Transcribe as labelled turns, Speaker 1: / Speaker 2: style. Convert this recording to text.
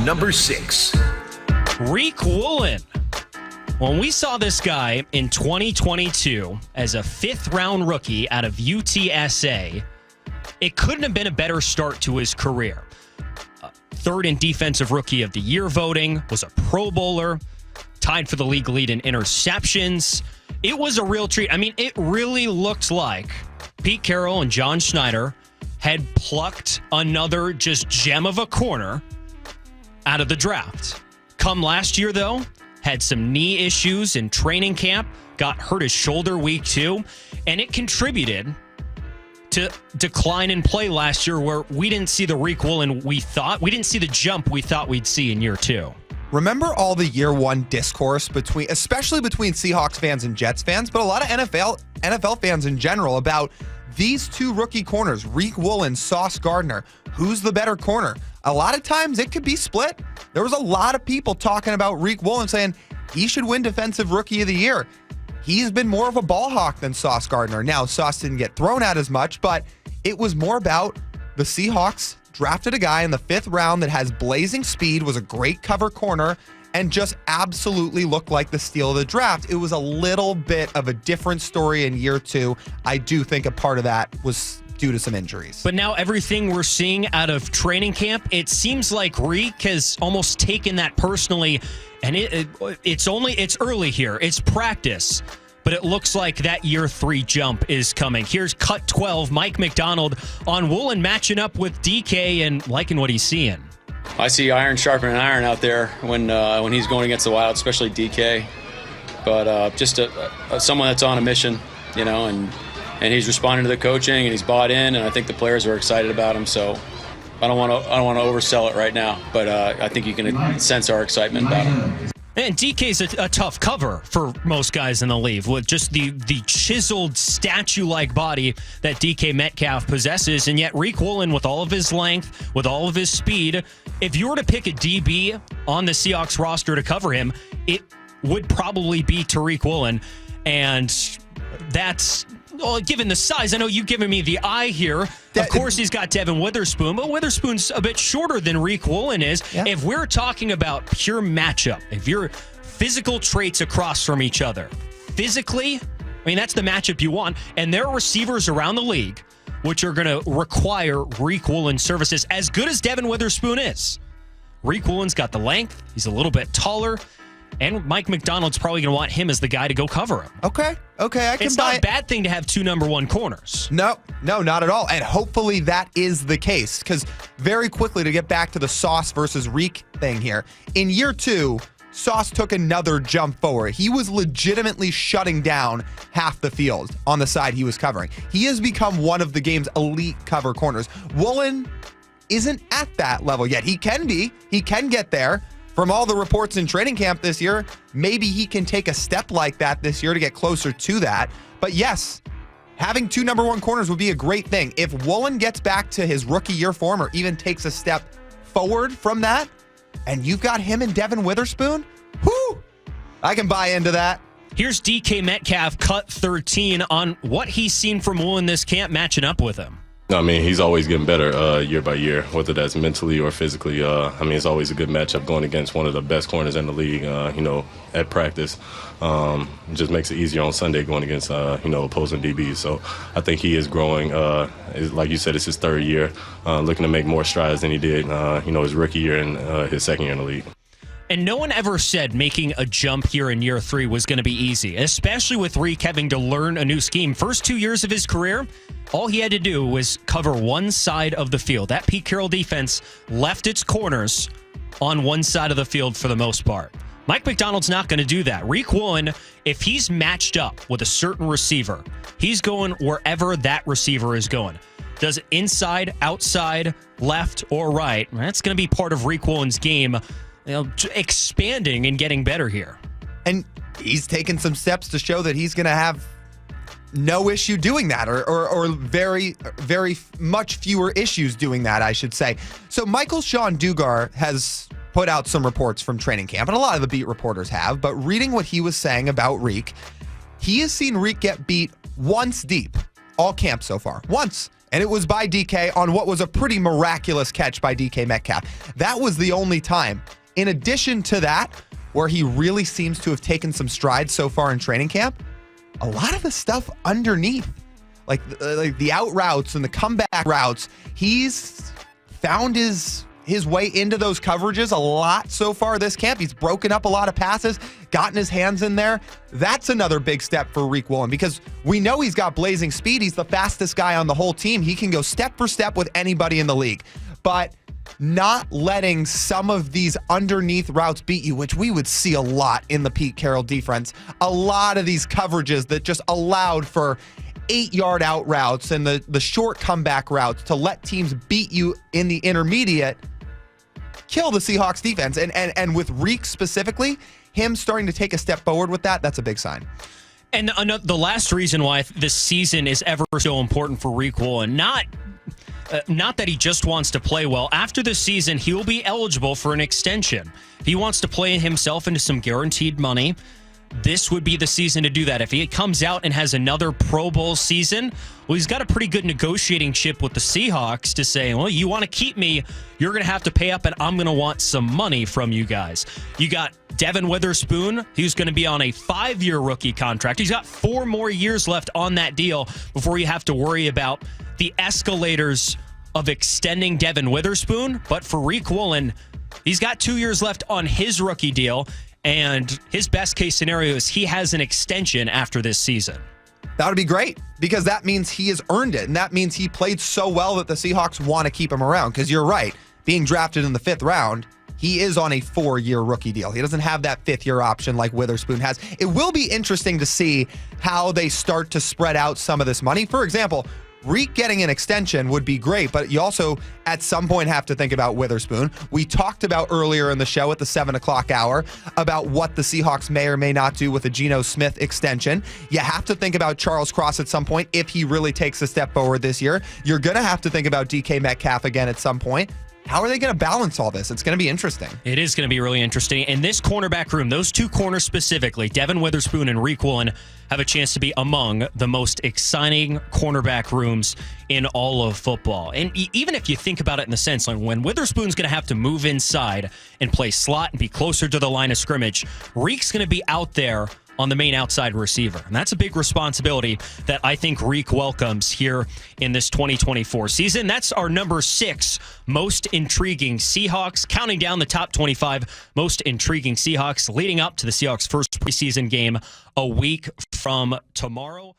Speaker 1: Number 6.
Speaker 2: Riq Woolen. When we saw this guy in 2022 as a fifth-round rookie out of UTSA, it couldn't have been a better start to his career. Third in Defensive Rookie of the Year voting, was a Pro Bowler, tied for the league lead in interceptions. It was a real treat. I mean, it really looked like Pete Carroll and John Schneider had plucked another just gem of a corner out of the draft. Come last year, though, had some knee issues in training camp, got hurt his shoulder week 2, and it contributed to decline in play last year where we didn't see the Riq Woolen we didn't see the jump we thought we'd see in year 2.
Speaker 3: Remember all the year 1 discourse especially between Seahawks fans and Jets fans, but a lot of NFL fans in general about these two rookie corners, Riq Woolen, Sauce Gardner. Who's the better corner? A lot of times it could be split. There was a lot of people talking about Riq Woolen saying he should win Defensive Rookie of the Year. He's been more of a ball hawk than Sauce Gardner. Now, Sauce didn't get thrown at as much, but it was more about the Seahawks drafted a guy in the 5th round that has blazing speed, was a great cover corner, and just absolutely looked like the steal of the draft. It was a little bit of a different story in year 2. I do think a part of that was due to some injuries.
Speaker 2: But now everything we're seeing out of training camp, it seems like Riq has almost taken that personally, and it's early here. It's practice. But it looks like that year 3 jump is coming. Here's Cut 12, Mike McDonald on Woolen matching up with DK and liking what he's seeing.
Speaker 4: I see iron sharpening iron out there when he's going against the Wild, especially DK. But just someone that's on a mission, and he's responding to the coaching and he's bought in, and I think the players are excited about him. So I don't want to oversell it right now, but I think you can sense our excitement about him.
Speaker 2: And DK's a tough cover for most guys in the league with just the chiseled statue-like body that DK Metcalf possesses. And yet Riq Woolen, with all of his length, with all of his speed, if you were to pick a DB on the Seahawks roster to cover him, it would probably be Tariq Woolen. And that's... Well, given the size, I know you've given me the eye here. Of course, he's got Devin Witherspoon, but Witherspoon's a bit shorter than Riq Woolen is. Yeah. If we're talking about pure matchup, if you're physical traits across from each other, physically, that's the matchup you want. And there are receivers around the league which are going to require Riq Woolen's services. As good as Devin Witherspoon is, Riq Woolen's got the length. He's a little bit taller. And Mike McDonald's probably going to want him as the guy to go cover him.
Speaker 3: Okay, I can buy it.
Speaker 2: It's not a bad thing to have 2 number 1 corners.
Speaker 3: No, not at all. And hopefully that is the case. Because very quickly, to get back to the Sauce versus Riq thing here, in year 2, Sauce took another jump forward. He was legitimately shutting down half the field on the side he was covering. He has become one of the game's elite cover corners. Woolen isn't at that level yet. He can be. He can get there. From all the reports in training camp this year, maybe he can take a step like that this year to get closer to that. But yes, having 2 number 1 corners would be a great thing. If Woolen gets back to his rookie year form or even takes a step forward from that, and you've got him and Devin Witherspoon, whoo, I can buy into that.
Speaker 2: Here's DK Metcalf, Cut 13, on what he's seen from Woolen this camp matching up with him.
Speaker 5: He's always getting better year by year, whether that's mentally or physically. It's always a good matchup going against one of the best corners in the league, at practice. It just makes it easier on Sunday going against, opposing DBs. So I think he is growing. Like you said, it's his 3rd year, looking to make more strides than he did, his rookie year and his 2nd year in the league.
Speaker 2: And no one ever said making a jump here in year 3 was going to be easy, especially with Riq having to learn a new scheme. First 2 years of his career, all he had to do was cover one side of the field. That Pete Carroll defense left its corners on one side of the field for the most part. Mike McDonald's not going to do that. Riq Woolen, if he's matched up with a certain receiver, he's going wherever that receiver is going. Does it inside, outside, left, or right? That's going to be part of Riq Woolen's game, expanding and getting better here.
Speaker 3: And he's taken some steps to show that he's going to have no issue doing that, or very, very much fewer issues doing that, I should say. So Michael Sean Dugar has put out some reports from training camp, and a lot of the beat reporters have, but reading what he was saying about Riq, he has seen Riq get beat once deep all camp so far. Once. And it was by DK on what was a pretty miraculous catch by DK Metcalf. That was the only time. In addition to that, where he really seems to have taken some strides so far in training camp, a lot of the stuff underneath, like the out routes and the comeback routes, he's found his way into those coverages a lot so far this camp. He's broken up a lot of passes, gotten his hands in there. That's another big step for Riq Woolen because we know he's got blazing speed. He's the fastest guy on the whole team. He can go step for step with anybody in the league. But not letting some of these underneath routes beat you, which we would see a lot in the Pete Carroll defense. A lot of these coverages that just allowed for 8-yard out routes and the short comeback routes to let teams beat you in the intermediate, kill the Seahawks defense. And with Riq specifically, him starting to take a step forward with that's a big sign.
Speaker 2: And the last reason why this season is ever so important for Riq Woolen, not that he just wants to play well. After the season, he will be eligible for an extension. If he wants to play himself into some guaranteed money, this would be the season to do that. If he comes out and has another Pro Bowl season, well, he's got a pretty good negotiating chip with the Seahawks to say, well, you want to keep me, you're going to have to pay up, and I'm going to want some money from you guys. You got Devin Witherspoon, who's going to be on a 5-year rookie contract. He's got 4 more years left on that deal before you have to worry about the escalators of extending Devin Witherspoon. But for Riq Woolen, he's got 2 years left on his rookie deal, and his best case scenario is he has an extension after this season.
Speaker 3: That would be great because that means he has earned it. And that means he played so well that the Seahawks want to keep him around. Because you're right, being drafted in the 5th round, he is on a 4-year rookie deal. He doesn't have that 5th-year option like Witherspoon has. It will be interesting to see how they start to spread out some of this money. For example, Riq getting an extension would be great, but you also at some point have to think about Witherspoon. We talked about earlier in the show at the 7 o'clock hour about what the Seahawks may or may not do with a Geno Smith extension. You have to think about Charles Cross at some point if he really takes a step forward this year. You're going to have to think about DK Metcalf again at some point. How are they going to balance all this? It's going to be interesting.
Speaker 2: It is going to be really interesting. In this cornerback room, those 2 corners specifically, Devin Witherspoon and Riq Woolen, have a chance to be among the most exciting cornerback rooms in all of football. And even if you think about it in the sense, like when Witherspoon's going to have to move inside and play slot and be closer to the line of scrimmage, Riq's going to be out there on the main outside receiver. And that's a big responsibility that I think Riq welcomes here in this 2024 season. That's our number 6 most intriguing Seahawks, counting down the top 25 most intriguing Seahawks leading up to the Seahawks' first preseason game a week from tomorrow.